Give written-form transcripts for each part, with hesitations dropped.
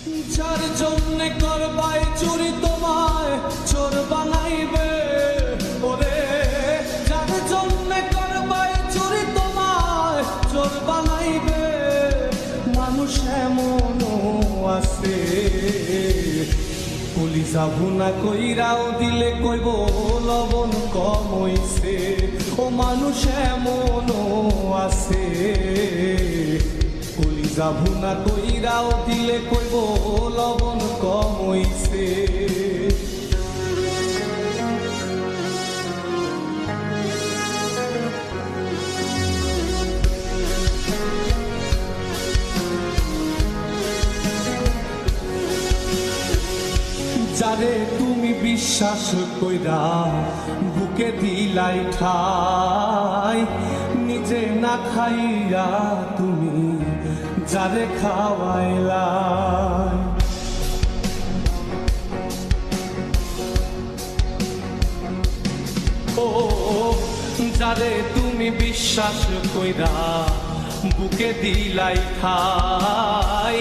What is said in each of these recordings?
যার জন্যে করবাই চুরি তোমায় চোর বানাইবে, ওরে যার জন্যে করবাই চুরি তোমায় চোর বানাইবে। মানুষ এমনও আছে কলিজা ভুনা কইরাও দিলে কইব লবণ কম হইছে। ও মানুষ এমনও আছে কলিজা ভুনা কইরাও দিলে কইব লবণ কম হইছে। যারে তুমি বিশ্বাস কইরা বুকে দিলাই ঠাই, নিজে না খাইয়া তুমি যারে খাওয়াইলা। ও যারে তুমি বিশ্বাস কইরা বুকে দিলাই ঠাই,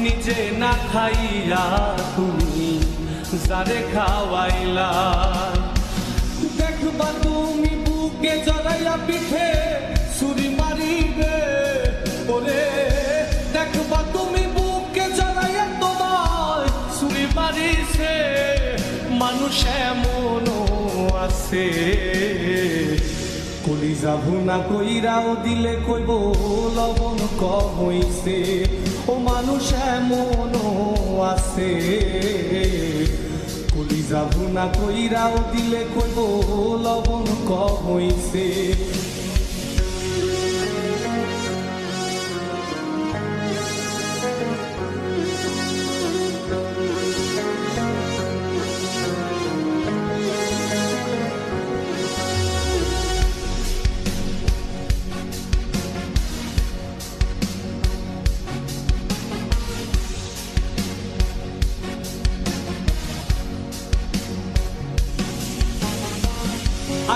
নিজে না খাইয়া তুমি যারে খাওয়াইলা। দেখবা তুমি বুকে জড়াইয়া পিঠে ছুরি মারিবে, ওরে দেখবা তুমি বুকে জড়াইয়া তোমার ছুরি মারিছে। মানুষ এমনও আছে কলিজা ভুনা কইরাও দিলে কইব লবণ কম হইছে। ও মানুষ এমনও আছে কলিজা ভুনা কইরাও দিলে কইব লবণ কম হইছে।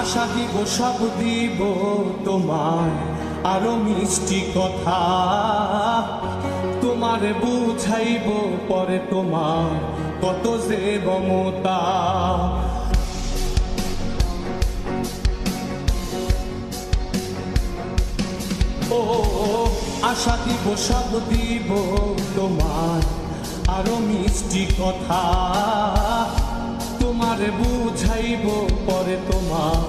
আশা দিব সব দিব তোমার আরো মিষ্টি কথা, তোমার বুঝাইব পরে তোমার কত যে মমতা। ও আশা দিব সব দিব তোমার আরো মিষ্টি কথা, তোমার বুঝাইব পরে তোমার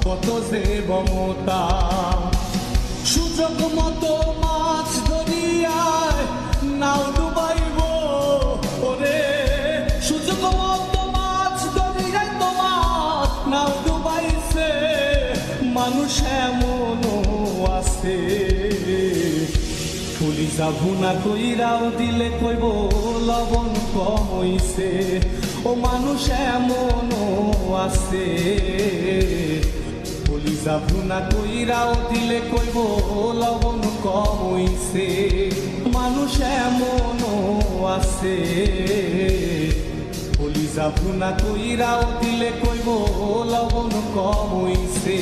কত যে মমতা। সুযোগ মতো মাছ ধরিয়ায় নাও ডুবাইব, ওরে সুযোগ মতো মাছ ধরিয়ায় তোমার নাও ডুবাইছে। মানুষ এমনও আছে কলিজা ভুনা কইরাও দিলে কইব লবণ কম হইছে। ও মানুষ এমনও আছে কলিজা ভুনা কইরাও দিলে কইব লবণ কম হইছে। মানুষ এমনও আছে কলিজা ভুনা কইরাও দিলে কইব লবণ কম হইছে।